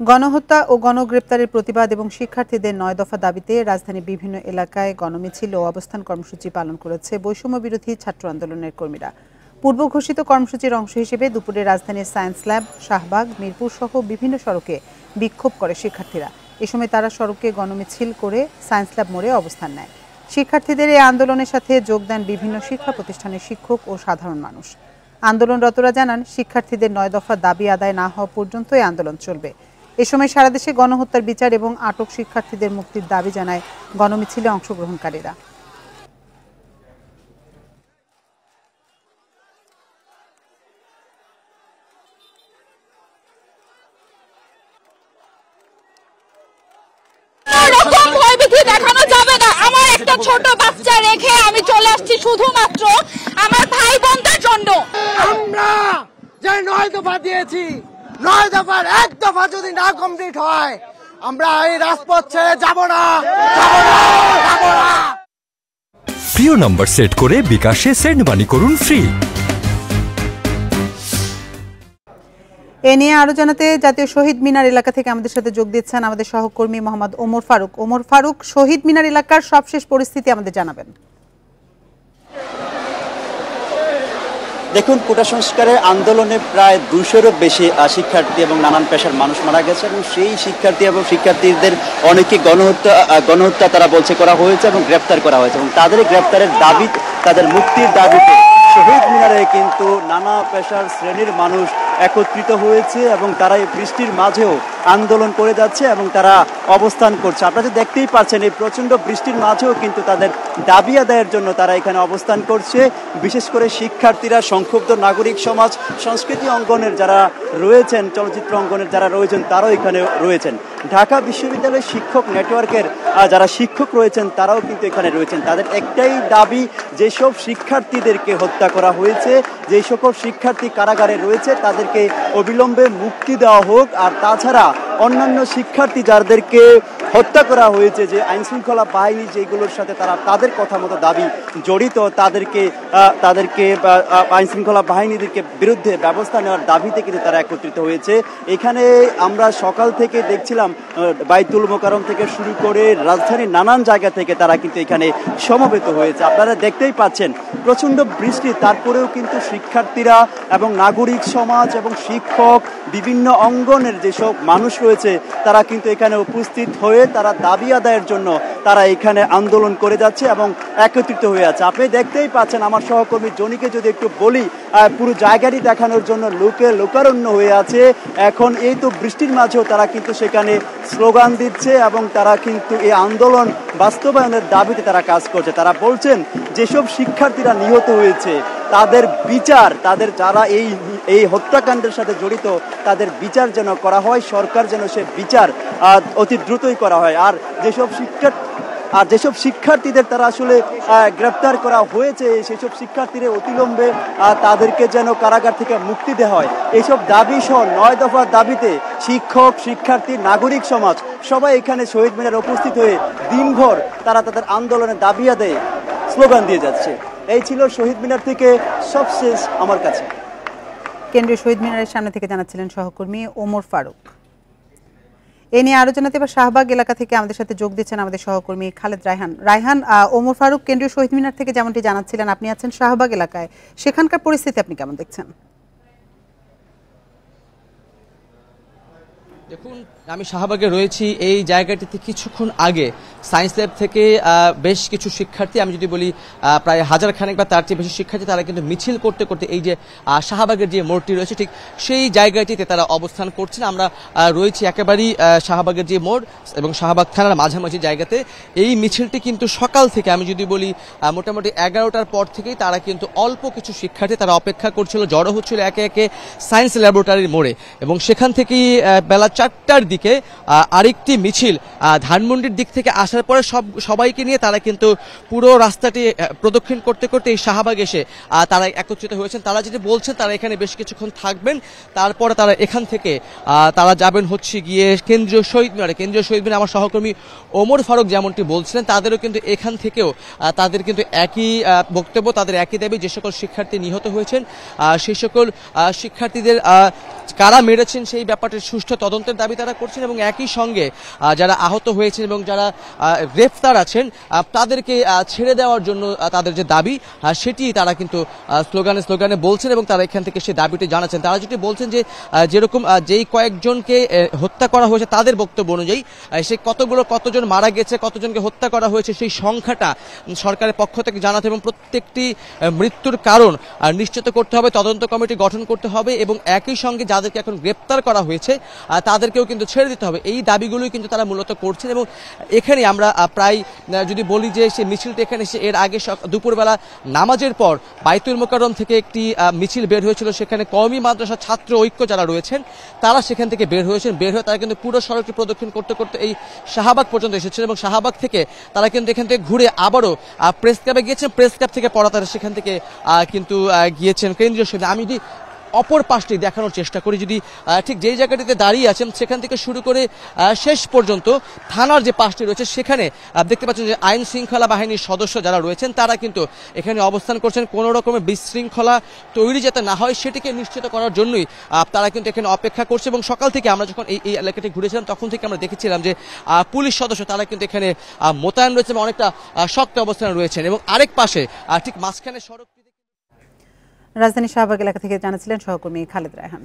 গণহত্যা ও গণগ্রেপ্তারের প্রতিবাদ এবং শিক্ষার্থীদের ৯ দফা দাবিতে রাজধানীর বিভিন্ন এলাকায় গণমিছিল ও অবস্থান কর্মসূচি পালন করেছে বৈষম্য বিরোধী ছাত্র আন্দোলনের কর্মীরা। পূর্ব ঘোষিত কর্মসূচির অংশ হিসেবে দুপুরে রাজধানীর সায়েন্স ল্যাব, শাহবাগ, মিরপুর সহ বিভিন্ন সড়কে বিক্ষোভ করে শিক্ষার্থীরা। এ সময় তারা সড়কে গণমিছিল করে সায়েন্স ল্যাব মোড়ে অবস্থান নেয়। শিক্ষার্থীদের এই আন্দোলনের সাথে যোগ দেন বিভিন্ন শিক্ষা প্রতিষ্ঠানের শিক্ষক ও সাধারণ মানুষ। আন্দোলনরতরা জানান, শিক্ষার্থীদের ৯ দফা দাবি আদায় না হওয়া পর্যন্ত এই আন্দোলন চলবে। এ সময় সারা দেশে গণহত্যার বিচার এবং আটক শিক্ষার্থীদের মুক্তির দাবি জানায় গণমিছিলে অংশগ্রহণকারীরা। দেখানো যাবে না। আমার একটা ছোট বাচ্চা রেখে আমি চলে আসছি শুধুমাত্র আমার ভাই বোনদের জন্য। আমরা যে ৯ দফা দিয়েছি, ৯ দফার ১ দফা যদি না কমপ্লিট হয়, আমরা এই রাজপথ ছেড়ে যাব না। প্রিয় নম্বর সেট করে বিকাশে সেন্ড মানি করুন ফ্রি। এ নিয়ে আরো জানাতে জাতীয় শহীদ মিনার এলাকা থেকে আমাদের সাথে যোগ দিচ্ছেন আমাদের সহকর্মী মোহাম্মদ ওমর ফারুক। ওমর ফারুক, শহীদ মিনার এলাকার সবশেষ পরিস্থিতি আমাদের জানাবেন। দেখুন, কোটা সংস্কারের আন্দোলনে প্রায় ২০০-এরও বেশি শিক্ষার্থী এবং নানান পেশার মানুষ মারা গেছে এবং সেই শিক্ষার্থী এবং শিক্ষার্থীদের অনেকে গণহত্যা তারা বলছে করা হয়েছে এবং গ্রেপ্তার করা হয়েছে এবং তাদের গ্রেপ্তারের দাবি, তাদের মুক্তির দাবিতে শহীদ মিনারে কিন্তু নানা পেশার শ্রেণীর মানুষ একত্রিত হয়েছে এবং তারা এই বৃষ্টির মাঝেও আন্দোলন করে যাচ্ছে এবং তারা অবস্থান করছে। আপনারা দেখতেই পাচ্ছেন, এই প্রচণ্ড বৃষ্টির মাঝেও কিন্তু তাদের দাবি আদায়ের জন্য তারা এখানে অবস্থান করছে। বিশেষ করে শিক্ষার্থীরা, সংক্ষুব্ধ নাগরিক সমাজ, সংস্কৃতি অঙ্গনের যারা রয়েছেন, চলচ্চিত্র অঙ্গনের যারা রয়েছেন, তারাও এখানে রয়েছেন। ঢাকা বিশ্ববিদ্যালয়ের শিক্ষক নেটওয়ার্কের যারা শিক্ষক রয়েছেন তারাও কিন্তু এখানে রয়েছেন। তাদের একটাই দাবি, যেসব শিক্ষার্থীদেরকে হত্যা করা হয়েছে, যে সকল শিক্ষার্থী কারাগারে রয়েছে, তাদেরকে অবিলম্বে মুক্তি দেওয়া হোক। আর তাছাড়া অন্যান্য শিক্ষার্থী যাদেরকে হত্যা করা হয়েছে, যে আইনশৃঙ্খলা বাহিনী যেগুলোর সাথে তাদের কথা মতো দাবি জড়িত, তাদেরকে আইনশৃঙ্খলা বাহিনীদেরকে বিরুদ্ধে ব্যবস্থা নেওয়ার দাবিতে কিন্তু তারা একত্রিত হয়েছে। এখানে আমরা সকাল থেকে দেখছিলাম, বাইতুল মোকাররম থেকে শুরু করে রাজধানীর নানান জায়গা থেকে তারা কিন্তু এখানে সমবেত হয়েছে। আপনারা দেখতেই পাচ্ছেন প্রচণ্ড বৃষ্টি, তারপরেও কিন্তু শিক্ষার্থীরা এবং নাগরিক সমাজ এবং শিক্ষক, বিভিন্ন অঙ্গনের যেসব মানুষ রয়েছে, তারা কিন্তু এখানে উপস্থিত হয়ে তারা দাবি আদায়ের জন্য তারা এখানে আন্দোলন করে যাচ্ছে এবং একত্রিত হয়ে আছে। আপনি দেখতেই পাচ্ছেন, আমার সহকর্মী জনিকে যদি একটু বলি, পুরো জায়গাটি দেখানোর জন্য লোকে লোকারণ্য হয়ে আছে। এখন এই তো বৃষ্টির মাঝেও তারা কিন্তু সেখানে স্লোগান দিচ্ছে এবং তারা কিন্তু এই আন্দোলন বাস্তবায়নের দাবিতে তারা কাজ করছে। তারা বলছেন, যেসব শিক্ষার্থীরা নিহত হয়েছে তাদের বিচার, তাদের যারা এই হত্যাকাণ্ডের সাথে জড়িত, তাদের বিচার যেন করা হয়, সরকার যেন সে বিচার অতি দ্রুতই করা হয়। আর যেসব শিক্ষার্থীদের তারা আসলে গ্রেপ্তার করা হয়েছে, সেসব শিক্ষার্থীরা অতিলম্বে তাদেরকে যেন কারাগার থেকে মুক্তি দেওয়া হয়। এইসব দাবি সহ ৯ দফার দাবিতে শিক্ষক, শিক্ষার্থী, নাগরিক সমাজ সবাই এখানে শহীদ মিনারে উপস্থিত হয়ে দিনভর তারা তাদের আন্দোলনের দাবি আদায়ে স্লোগান দিয়ে যাচ্ছে। এই ছিল শহীদ মিনার থেকে সবশেষ আমার কাছে। কেন্দ্রীয় শহীদ মিনারের সামনে থেকে জানাচ্ছিলেন সহকর্মী ওমর ফারুক। এ নিয়ে আরো জানাতে এবার শাহবাগ এলাকা থেকে আমাদের সাথে যোগ দিচ্ছেন আমাদের সহকর্মী খালেদ রায়হান। ওমর ফারুক, কেন্দ্রীয় শহীদ মিনার থেকে যেমনটি জানাচ্ছিলেন, আপনি আছেন শাহবাগ এলাকায়, সেখানকার পরিস্থিতি আপনি কেমন দেখছেন? দেখুন, আমি শাহবাগে রয়েছি। এই জায়গাটিতে কিছুক্ষণ আগে সায়েন্স ল্যাব থেকে বেশ কিছু শিক্ষার্থী, আমি যদি বলি প্রায় 1000 খানেক বা তার চেয়ে বেশি শিক্ষার্থী, তারা কিন্তু মিছিল করতে করতে এই যে শাহবাগের যে মোড়টি রয়েছে, ঠিক সেই জায়গাটিতে তারা অবস্থান করছেন। আমরা রয়েছি একেবারেই শাহবাগের যে মোড় এবং শাহবাগ থানার মাঝামাঝি জায়গাতে। এই মিছিলটি কিন্তু সকাল থেকে, আমি যদি বলি মোটামুটি 11টার পর থেকেই তারা কিন্তু অল্প কিছু শিক্ষার্থী তারা অপেক্ষা করছিল, জড়ো হচ্ছিল একে একে সায়েন্স ল্যাবরেটরির মোড়ে এবং সেখান থেকেই বেলা 4টার দিকে আরেকটি মিছিল ধানমন্ডির দিক থেকে আসার পরে সবাইকে নিয়ে তারা কিন্তু পুরো রাস্তাটি প্রদক্ষিণ করতে করতে এই শাহবাগ এসে তারা একত্রিত হয়েছেন। তারা যেটা বলছেন, তারা এখানে বেশ কিছুক্ষণ থাকবেন, তারপরে তারা এখান থেকে তারা যাবেন হচ্ছে গিয়ে কেন্দ্রীয় শহীদ মিনারে। কেন্দ্রীয় শহীদ মিনারে আমার সহকর্মী ওমর ফারুক যেমনটি বলছিলেন, তাদেরও কিন্তু এখান থেকেও তাদের কিন্তু একই বক্তব্য, তাদের একই দাবি, যে সকল শিক্ষার্থী নিহত হয়েছেন সেই সকল শিক্ষার্থীদের কারা মেরেছেন সেই ব্যাপারটির সুষ্ঠু তদন্ত মুক্তির দাবি তারা করছেন এবং একই সঙ্গে যারা আহত হয়েছেন এবং যারা গ্রেফতার আছেন তাদেরকে ছেড়ে দেওয়ার জন্য তাদের যে দাবি সেটি তারা কিন্তু স্লোগানে বলছেন এবং তারা এখান থেকে সেই দাবিটি জানাচ্ছেন। তারা যেটি বলছেন যে যেরকম যেই কয়েকজনকে হত্যা করা হয়েছে তাদের বক্তব্য অনুযায়ী সে কতজন মারা গেছে, কতজনকে হত্যা করা হয়েছে সেই সংখ্যাটা সরকারের পক্ষ থেকে জানাতে এবং প্রত্যেকটি মৃত্যুর কারণ নিশ্চিত করতে হবে, তদন্ত কমিটি গঠন করতে হবে এবং একই সঙ্গে যাদেরকে এখন গ্রেপ্তার করা হয়েছে তাদেরকেও কিন্তু ছেড়ে দিতে হবে। এই দাবিগুলোই কিন্তু তারা মূলত করছেন এবং এখানে আমরা প্রায় যদি বলি যে সেই মিছিলটি এখানে এর আগে দুপুরবেলা নামাজের পর বাইতুল মোকাররম থেকে একটি মিছিল বের হয়েছিল। সেখানে কওমি মাদ্রাসা ছাত্র ঐক্য যারা রয়েছেন তারা সেখান থেকে বের হয়ে তারা কিন্তু পুরো সড়কটি প্রদক্ষিণ করতে করতে এই শাহবাগ পর্যন্ত এসেছেন এবং শাহবাগ থেকে তারা কিন্তু এখান থেকে ঘুরে আবারও প্রেস ক্লাবে গিয়েছেন। প্রেস ক্লাব থেকে পড়া তারা সেখান থেকে কিন্তু গিয়েছেন কেন্দ্রীয় শহীদ। আমি যদি অপর পাশটি দেখানোর চেষ্টা করি, যদি ঠিক যেই জায়গাটিতে দাঁড়িয়ে আছেন সেখান থেকে শুরু করে শেষ পর্যন্ত থানার যে পাশটি রয়েছে সেখানে দেখতে পাচ্ছেন যে আইন শৃঙ্খলা বাহিনীর সদস্য যারা রয়েছেন তারা কিন্তু এখানে অবস্থান করছেন। কোনো রকমের বিশৃঙ্খলা তৈরি যাতে না হয় সেটিকে নিশ্চিত করার জন্যই তারা কিন্তু এখানে অপেক্ষা করছে এবং সকাল থেকে আমরা যখন এই এলাকাটি ঘুরেছিলাম তখন থেকে আমরা দেখেছিলাম যে পুলিশ সদস্য তারা কিন্তু এখানে মোতায়েন রয়েছে এবং অনেকটা শক্ত অবস্থানে রয়েছেন এবং আরেক পাশে ঠিক মাঝখানে সড়কটি রাজধানী শাহবাগ এলাকা থেকে জানাচ্ছিলেন সহকর্মী খালেদ রায়হান।